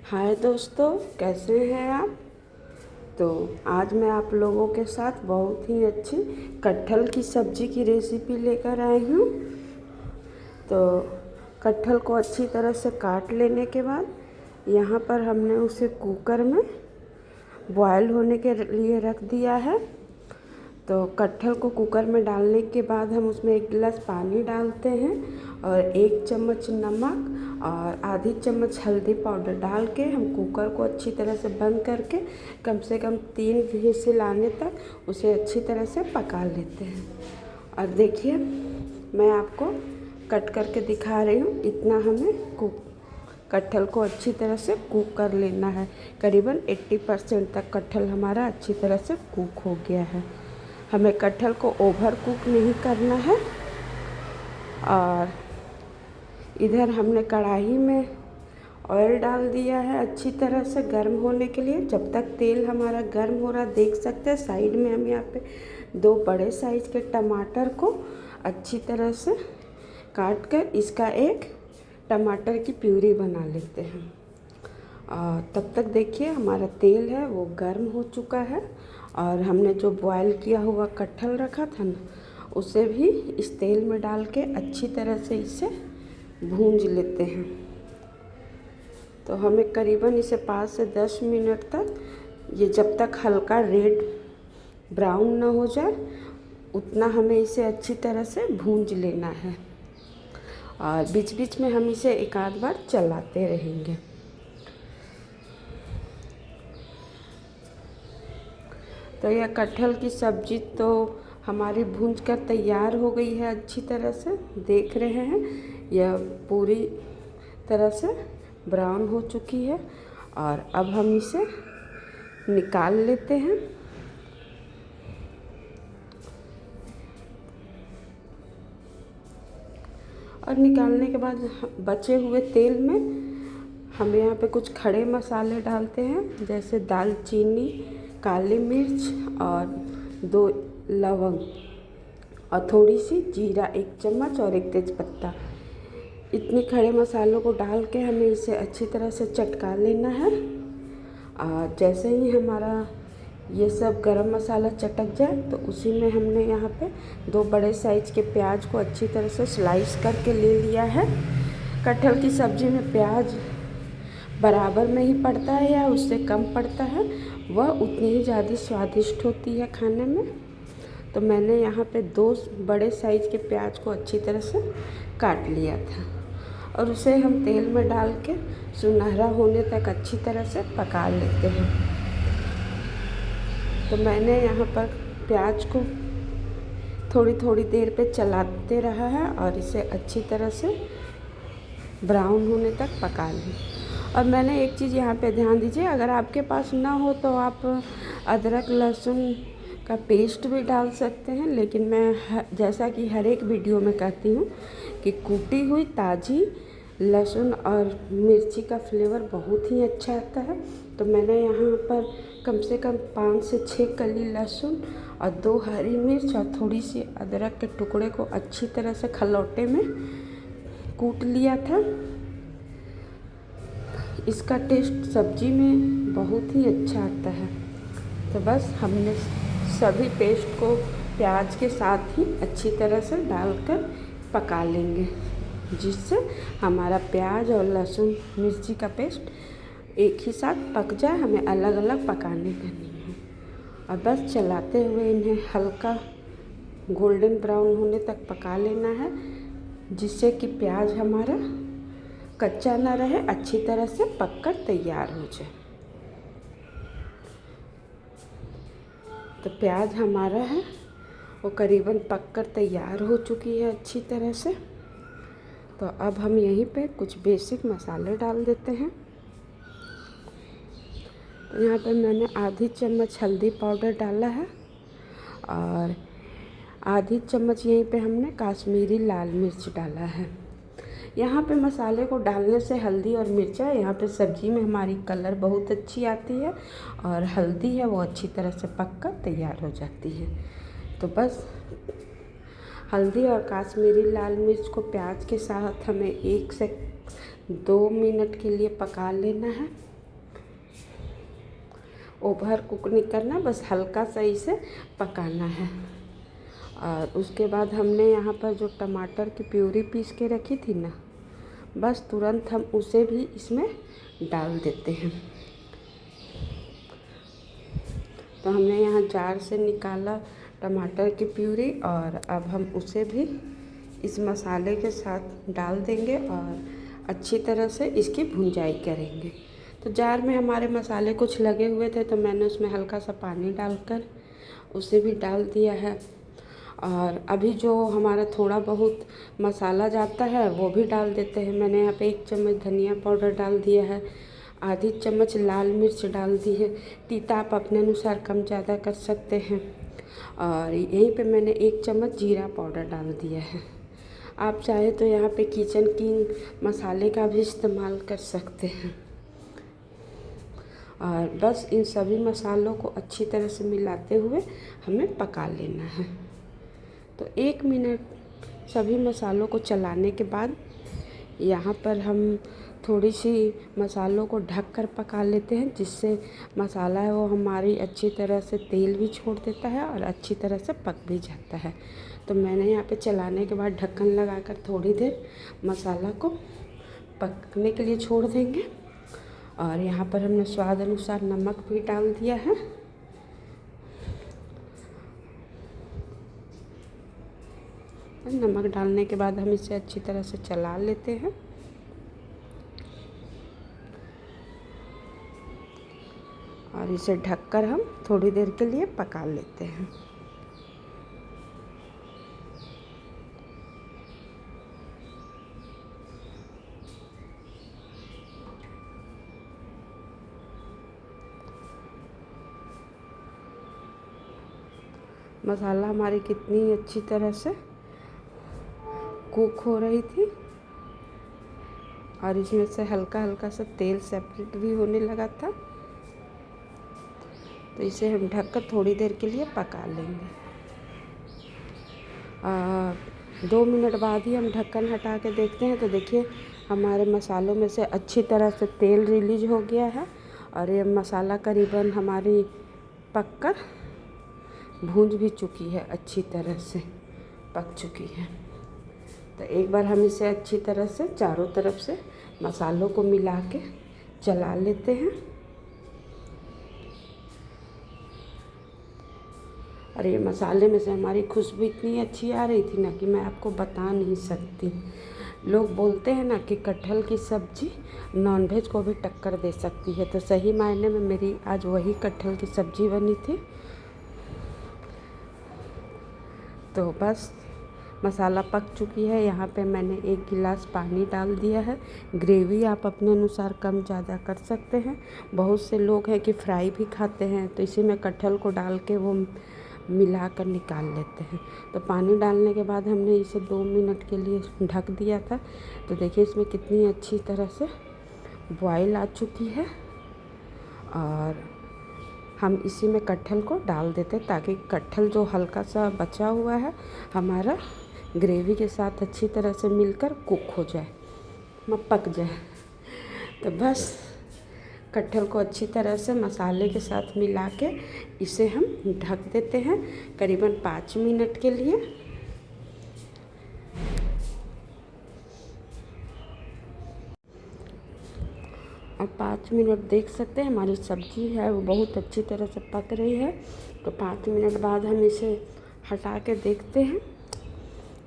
हाय दोस्तों, कैसे हैं आप। तो आज मैं आप लोगों के साथ बहुत ही अच्छी कटहल की सब्ज़ी की रेसिपी लेकर आई हूँ। तो कटहल को अच्छी तरह से काट लेने के बाद यहाँ पर हमने उसे कुकर में बॉयल होने के लिए रख दिया है। तो कटहल को कुकर में डालने के बाद हम उसमें 1 गिलास पानी डालते हैं और 1 चम्मच नमक और आधी चम्मच हल्दी पाउडर डाल के हम कुकर को अच्छी तरह से बंद करके कम से कम 3 व्हिसिल आने तक उसे अच्छी तरह से पका लेते हैं। और देखिए, मैं आपको कट करके दिखा रही हूँ। इतना हमें कटहल को अच्छी तरह से कुक कर लेना है। करीबन 80% तक कटहल हमारा अच्छी तरह से कुक हो गया है। हमें कटहल को ओवर कुक नहीं करना है। और इधर हमने कढ़ाई में ऑयल डाल दिया है अच्छी तरह से गर्म होने के लिए। जब तक तेल हमारा गर्म हो रहा देख सकते हैं, साइड में हम यहाँ पे 2 बड़े साइज़ के टमाटर को अच्छी तरह से काट कर इसका एक टमाटर की प्यूरी बना लेते हैं। तब तक देखिए, हमारा तेल है वो गर्म हो चुका है और हमने जो बॉयल किया हुआ कटहल रखा था ना, उसे भी इस तेल में डाल के अच्छी तरह से इसे भूंज लेते हैं। तो हमें करीबन इसे 5 से 10 मिनट तक, ये जब तक हल्का रेड ब्राउन ना हो जाए उतना हमें इसे अच्छी तरह से भूंज लेना है। और बीच बीच में हम इसे एक आध बार चलाते रहेंगे। तो यह कटहल की सब्ज़ी तो हमारी भूंज कर तैयार हो गई है अच्छी तरह से। देख रहे हैं, यह पूरी तरह से ब्राउन हो चुकी है। और अब हम इसे निकाल लेते हैं। और निकालने के बाद बचे हुए तेल में हम यहाँ पे कुछ खड़े मसाले डालते हैं, जैसे दालचीनी, काली मिर्च और 2 लवंग और थोड़ी सी जीरा 1 चम्मच और 1 तेज़पत्ता। इतने खड़े मसालों को डाल के हमें इसे अच्छी तरह से चटका लेना है। और जैसे ही हमारा ये सब गरम मसाला चटक जाए तो उसी में हमने यहाँ पे 2 बड़े साइज़ के प्याज को अच्छी तरह से स्लाइस करके ले लिया है। कटहल की सब्ज़ी में प्याज बराबर में ही पड़ता है या उससे कम पड़ता है, वह उतनी ही ज़्यादा स्वादिष्ट होती है खाने में। तो मैंने यहाँ पे 2 बड़े साइज़ के प्याज को अच्छी तरह से काट लिया था और उसे हम तेल में डाल के सुनहरा होने तक अच्छी तरह से पका लेते हैं। तो मैंने यहाँ पर प्याज को थोड़ी थोड़ी देर पे चलाते रहा है और इसे अच्छी तरह से ब्राउन होने तक पका लें। और मैंने एक चीज़ यहाँ पे ध्यान दीजिए, अगर आपके पास ना हो तो आप अदरक लहसुन का पेस्ट भी डाल सकते हैं, लेकिन मैं जैसा कि हर एक वीडियो में कहती हूँ कि कूटी हुई ताज़ी लहसुन और मिर्ची का फ्लेवर बहुत ही अच्छा आता है। तो मैंने यहाँ पर कम से कम 5 से 6 कली लहसुन और 2 हरी मिर्च और थोड़ी सी अदरक के टुकड़े को अच्छी तरह से खलौटे में कूट लिया था। इसका टेस्ट सब्जी में बहुत ही अच्छा आता है। तो बस हमने सभी पेस्ट को प्याज के साथ ही अच्छी तरह से डालकर पका लेंगे, जिससे हमारा प्याज और लहसुन मिर्ची का पेस्ट एक ही साथ पक जाए। हमें अलग अलग पकाने का नहीं है। और बस चलाते हुए इन्हें हल्का गोल्डन ब्राउन होने तक पका लेना है, जिससे कि प्याज हमारा कच्चा ना रहे, अच्छी तरह से पककर तैयार हो जाए। तो प्याज हमारा है वो करीबन पककर तैयार हो चुकी है अच्छी तरह से। तो अब हम यहीं पे कुछ बेसिक मसाले डाल देते हैं। तो यहाँ पे मैंने आधी चम्मच हल्दी पाउडर डाला है और आधी चम्मच यहीं पे हमने काश्मीरी लाल मिर्च डाला है। यहाँ पे मसाले को डालने से हल्दी और मिर्चा यहाँ पे सब्ज़ी में हमारी कलर बहुत अच्छी आती है और हल्दी है वो अच्छी तरह से पककर तैयार हो जाती है। तो बस हल्दी और काश्मीरी लाल मिर्च को प्याज के साथ हमें 1 से 2 मिनट के लिए पका लेना है। ओवर कुक नहीं करना, बस हल्का सा इसे पकाना है। और उसके बाद हमने यहाँ पर जो टमाटर की प्यूरी पीस के रखी थी ना, बस तुरंत हम उसे भी इसमें डाल देते हैं। तो हमने यहाँ जार से निकाला टमाटर की प्यूरी और अब हम उसे भी इस मसाले के साथ डाल देंगे और अच्छी तरह से इसकी भुंजाई करेंगे। तो जार में हमारे मसाले कुछ लगे हुए थे तो मैंने उसमें हल्का सा पानी डालकर उसे भी डाल दिया है। और अभी जो हमारा थोड़ा बहुत मसाला जाता है वो भी डाल देते हैं। मैंने यहाँ पे 1 चम्मच धनिया पाउडर डाल दिया है, आधी चम्मच लाल मिर्च डाल दी है। तीता आप अपने अनुसार कम ज़्यादा कर सकते हैं। और यहीं पे मैंने 1 चम्मच जीरा पाउडर डाल दिया है। आप चाहे तो यहाँ पे किचन किंग मसाले का भी इस्तेमाल कर सकते हैं। और बस इन सभी मसालों को अच्छी तरह से मिलाते हुए हमें पका लेना है। तो 1 मिनट सभी मसालों को चलाने के बाद यहाँ पर हम थोड़ी सी मसालों को ढक कर पका लेते हैं, जिससे मसाला है वो हमारी अच्छी तरह से तेल भी छोड़ देता है और अच्छी तरह से पक भी जाता है। तो मैंने यहाँ पे चलाने के बाद ढक्कन लगाकर थोड़ी देर मसाला को पकने के लिए छोड़ देंगे। और यहाँ पर हमने स्वाद अनुसार नमक भी डाल दिया है। नमक डालने के बाद हम इसे अच्छी तरह से चला लेते हैं। और इसे ढककर हम थोड़ी देर के लिए पका लेते हैं। मसाला हमारी कितनी अच्छी तरह से कुक हो रही थी और इसमें से हल्का हल्का सा तेल सेपरेट भी होने लगा था। तो इसे हम ढककर थोड़ी देर के लिए पका लेंगे। 2 मिनट बाद ही हम ढक्कन हटा के देखते हैं तो देखिए हमारे मसालों में से अच्छी तरह से तेल रिलीज हो गया है और ये मसाला करीबन हमारी पककर भूंज भी चुकी है, अच्छी तरह से पक चुकी है। तो एक बार हम इसे अच्छी तरह से चारों तरफ से मसालों को मिला के चला लेते हैं। और ये मसाले में से हमारी खुशबू इतनी अच्छी आ रही थी ना कि मैं आपको बता नहीं सकती। लोग बोलते हैं ना कि कटहल की सब्ज़ी नॉनवेज को भी टक्कर दे सकती है, तो सही मायने में मेरी आज वही कटहल की सब्ज़ी बनी थी। तो बस मसाला पक चुकी है। यहाँ पे मैंने 1 गिलास पानी डाल दिया है। ग्रेवी आप अपने अनुसार कम ज़्यादा कर सकते हैं। बहुत से लोग हैं कि फ्राई भी खाते हैं, तो इसी में कटहल को डाल के वो मिला कर निकाल लेते हैं। तो पानी डालने के बाद हमने इसे 2 मिनट के लिए ढक दिया था। तो देखिए इसमें कितनी अच्छी तरह से बॉयल आ चुकी है। और हम इसी में कटहल को डाल देते हैं ताकि कटहल जो हल्का सा बचा हुआ है हमारा ग्रेवी के साथ अच्छी तरह से मिलकर कुक हो जाए, पक जाए। तो बस कटहल को अच्छी तरह से मसाले के साथ मिला के इसे हम ढक देते हैं करीबन 5 मिनट के लिए। और 5 मिनट देख सकते हैं हमारी सब्ज़ी है वो बहुत अच्छी तरह से पक रही है। तो 5 मिनट बाद हम इसे हटा के देखते हैं।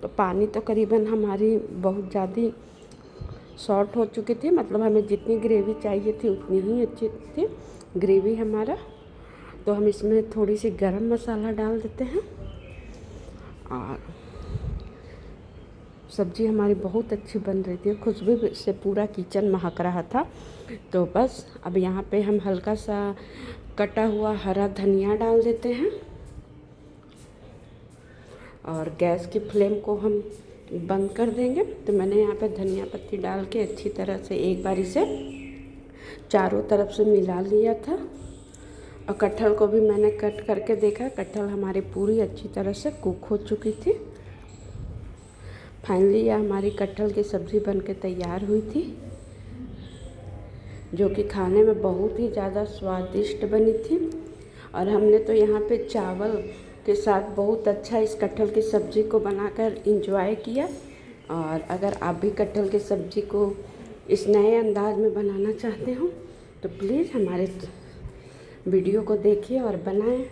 तो पानी तो करीबन हमारी बहुत ज़्यादा शॉर्ट हो चुकी थी, मतलब हमें जितनी ग्रेवी चाहिए थी उतनी ही अच्छी थी ग्रेवी हमारा। तो हम इसमें थोड़ी सी गरम मसाला डाल देते हैं। और सब्ज़ी हमारी बहुत अच्छी बन रही थी, खुशबू से पूरा किचन महक रहा था। तो बस अब यहाँ पे हम हल्का सा कटा हुआ हरा धनिया डाल देते हैं और गैस की फ्लेम को हम बंद कर देंगे। तो मैंने यहाँ पे धनिया पत्ती डाल के अच्छी तरह से एक बार इसे चारों तरफ से मिला लिया था। और कटहल को भी मैंने कट करके देखा, कटहल हमारी पूरी अच्छी तरह से कुक हो चुकी थी। फाइनली यह हमारी कटहल की सब्ज़ी बनके तैयार हुई थी। जो कि खाने में बहुत ही ज़्यादा स्वादिष्ट बनी थी। और हमने तो यहाँ पे चावल के साथ बहुत अच्छा इस कटहल की सब्ज़ी को बनाकर इंजॉय किया। और अगर आप भी कटहल की सब्ज़ी को इस नए अंदाज में बनाना चाहते हो तो प्लीज़ हमारे वीडियो को देखिए और बनाएं।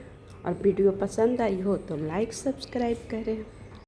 और वीडियो पसंद आई हो तो लाइक सब्सक्राइब करें।